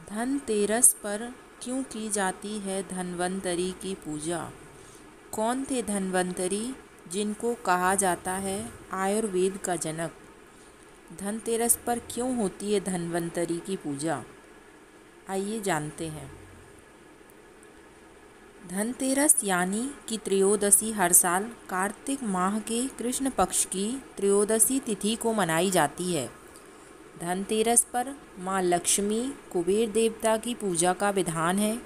धनतेरस पर क्यों की जाती है धन्वंतरि की पूजा? कौन थे धन्वंतरि जिनको कहा जाता है आयुर्वेद का जनक? धनतेरस पर क्यों होती है धन्वंतरि की पूजा? आइए जानते हैं। धनतेरस यानी कि त्रयोदशी हर साल कार्तिक माह के कृष्ण पक्ष की त्रयोदशी तिथि को मनाई जाती है। धनतेरस पर माँ लक्ष्मी कुबेर देवता की पूजा का विधान है।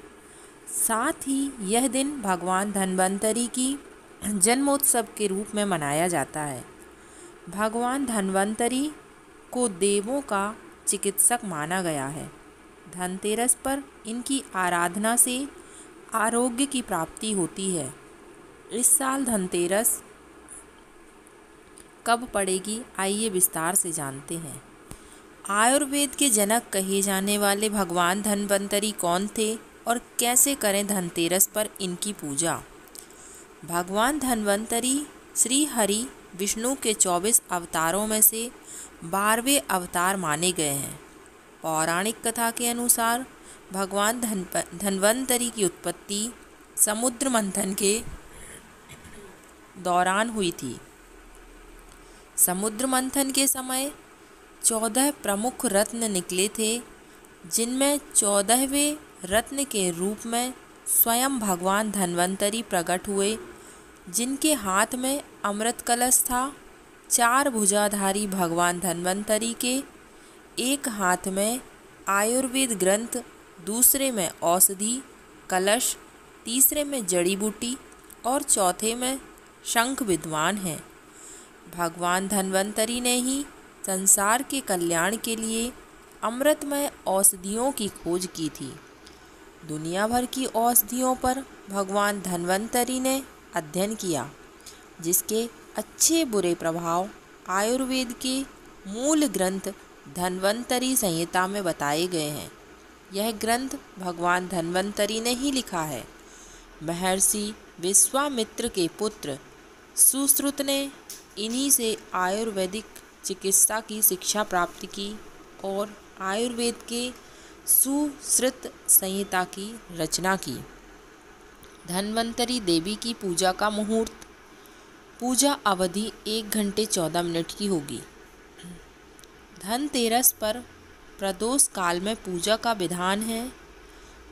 साथ ही यह दिन भगवान धन्वंतरि की जन्मोत्सव के रूप में मनाया जाता है। भगवान धन्वंतरि को देवों का चिकित्सक माना गया है। धनतेरस पर इनकी आराधना से आरोग्य की प्राप्ति होती है। इस साल धनतेरस कब पड़ेगी, आइए विस्तार से जानते हैं। आयुर्वेद के जनक कहे जाने वाले भगवान धन्वंतरि कौन थे और कैसे करें धनतेरस पर इनकी पूजा? भगवान धन्वंतरि श्री हरि विष्णु के 24 अवतारों में से 12वें अवतार माने गए हैं। पौराणिक कथा के अनुसार भगवान धन्वंतरि की उत्पत्ति समुद्र मंथन के दौरान हुई थी। समुद्र मंथन के समय 14 प्रमुख रत्न निकले थे, जिनमें 14वें रत्न के रूप में स्वयं भगवान धन्वंतरि प्रकट हुए, जिनके हाथ में अमृत कलश था। 4 भुजाधारी भगवान धन्वंतरि के एक हाथ में आयुर्वेद ग्रंथ, दूसरे में औषधि कलश, तीसरे में जड़ी बूटी और चौथे में शंख विद्वान हैं। भगवान धन्वंतरि ने ही संसार के कल्याण के लिए अमृतमय औषधियों की खोज की थी। दुनिया भर की औषधियों पर भगवान धन्वंतरि ने अध्ययन किया, जिसके अच्छे बुरे प्रभाव आयुर्वेद के मूल ग्रंथ धन्वंतरि संहिता में बताए गए हैं। यह ग्रंथ भगवान धन्वंतरि ने ही लिखा है। महर्षि विश्वामित्र के पुत्र सुश्रुत ने इन्हीं से आयुर्वेदिक चिकित्सा की शिक्षा प्राप्त की और आयुर्वेद के सुश्रुत संहिता की रचना की। धन्वंतरि देवी की पूजा का मुहूर्त, पूजा अवधि 1 घंटे 14 मिनट की होगी। धनतेरस पर प्रदोष काल में पूजा का विधान है।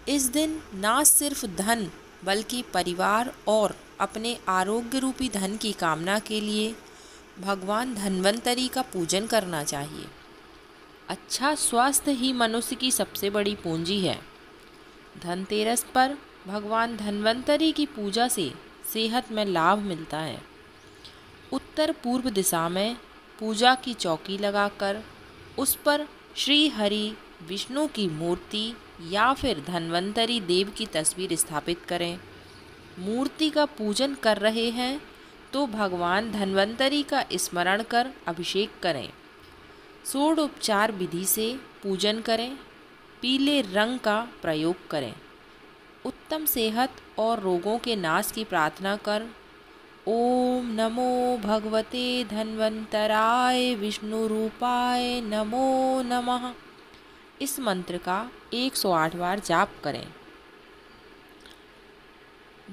इस दिन न सिर्फ धन बल्कि परिवार और अपने आरोग्य रूपी धन की कामना के लिए भगवान धन्वंतरि का पूजन करना चाहिए। अच्छा स्वास्थ्य ही मनुष्य की सबसे बड़ी पूंजी है। धनतेरस पर भगवान धन्वंतरि की पूजा से सेहत में लाभ मिलता है। उत्तर पूर्व दिशा में पूजा की चौकी लगाकर उस पर श्री हरि विष्णु की मूर्ति या फिर धन्वंतरि देव की तस्वीर स्थापित करें। मूर्ति का पूजन कर रहे हैं तो भगवान धन्वंतरि का स्मरण कर अभिषेक करें। षोडोपचार विधि से पूजन करें। पीले रंग का प्रयोग करें। उत्तम सेहत और रोगों के नाश की प्रार्थना कर ओम नमो भगवते धन्वंतराय विष्णु रूपाय नमो नमः इस मंत्र का 108 बार जाप करें।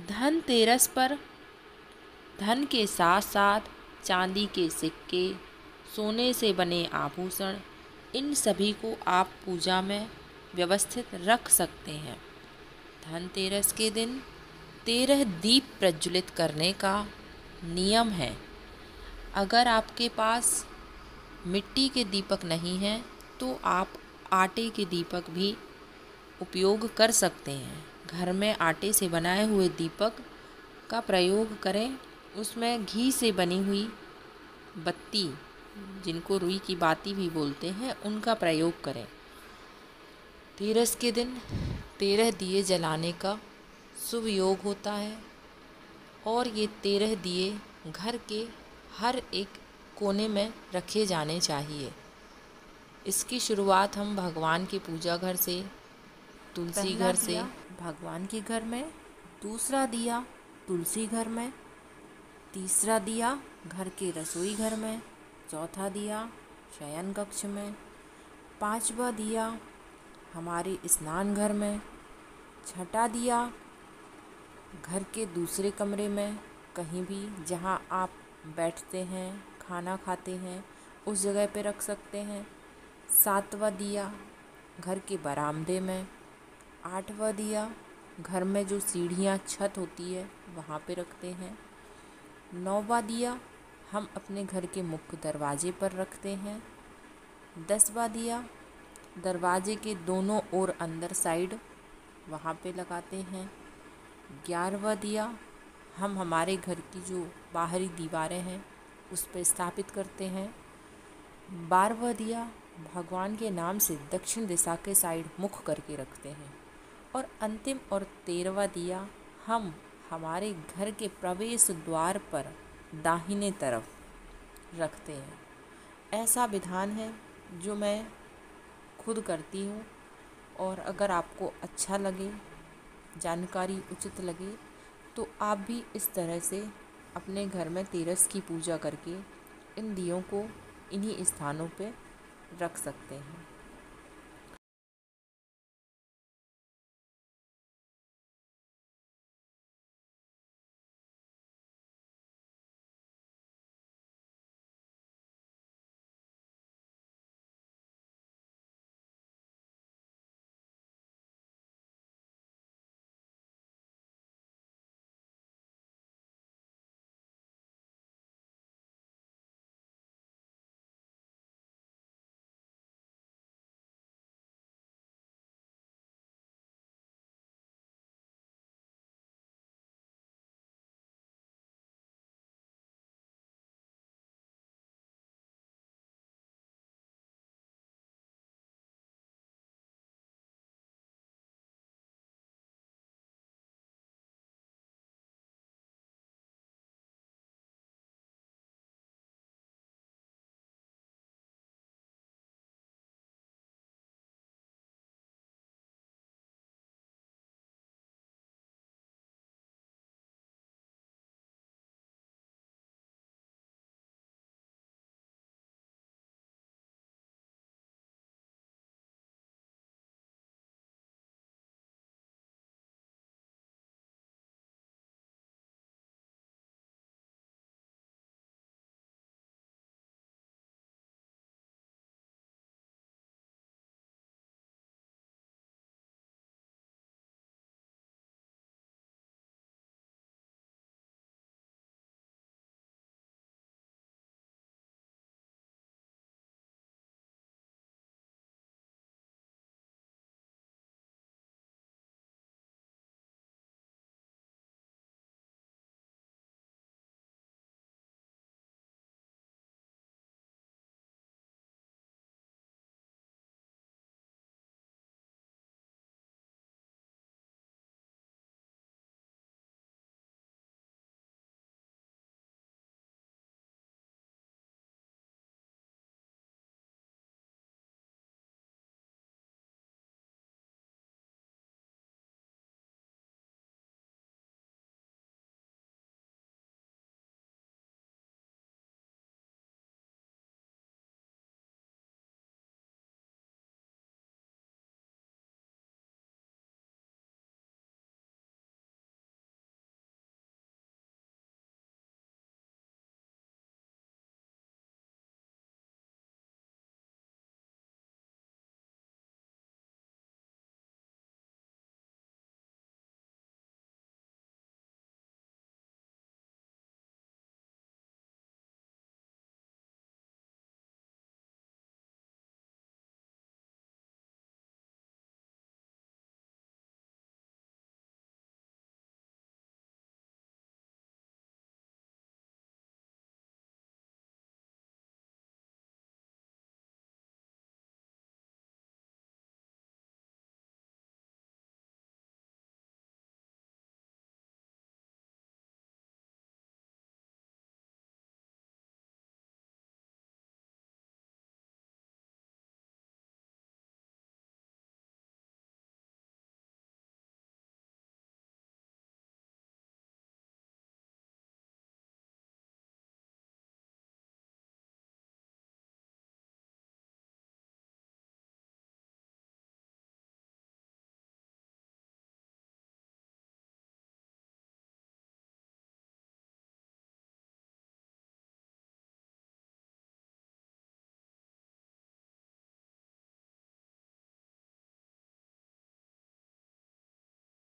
धनतेरस पर धन के साथ साथ चांदी के सिक्के, सोने से बने आभूषण, इन सभी को आप पूजा में व्यवस्थित रख सकते हैं। धनतेरस के दिन 13 दीप प्रज्वलित करने का नियम है। अगर आपके पास मिट्टी के दीपक नहीं हैं तो आप आटे के दीपक भी उपयोग कर सकते हैं। घर में आटे से बनाए हुए दीपक का प्रयोग करें। उसमें घी से बनी हुई बत्ती, जिनको रुई की बाती भी बोलते हैं, उनका प्रयोग करें। तेरस के दिन 13 दिए जलाने का शुभ योग होता है और ये 13 दिए घर के हर एक कोने में रखे जाने चाहिए। इसकी शुरुआत हम भगवान की पूजा घर से, तुलसी घर से, भगवान के घर में, दूसरा दिया तुलसी घर में, तीसरा दिया घर के रसोई घर में, चौथा दिया शयन कक्ष में, 5वां दिया हमारे स्नान घर में। छठा दिया घर के दूसरे कमरे में, कहीं भी जहाँ आप बैठते हैं, खाना खाते हैं, उस जगह पे रख सकते हैं। सातवां दिया घर के बरामदे में। आठवां दिया घर में जो सीढ़ियाँ छत होती है वहाँ पे रखते हैं। नौवां दिया हम अपने घर के मुख्य दरवाजे पर रखते हैं। 10वां दिया दरवाजे के दोनों ओर अंदर साइड वहाँ पे लगाते हैं। 11वां दिया हम हमारे घर की जो बाहरी दीवारें हैं उस पर स्थापित करते हैं। 12वां दिया भगवान के नाम से दक्षिण दिशा के साइड मुख करके रखते हैं। और अंतिम और 13वां दिया हम हमारे घर के प्रवेश द्वार पर दाहिने तरफ रखते हैं। ऐसा विधान है जो मैं खुद करती हूँ, और अगर आपको अच्छा लगे, जानकारी उचित लगे, तो आप भी इस तरह से अपने घर में तेरस की पूजा करके इन दियों को इन्हीं स्थानों पे रख सकते हैं।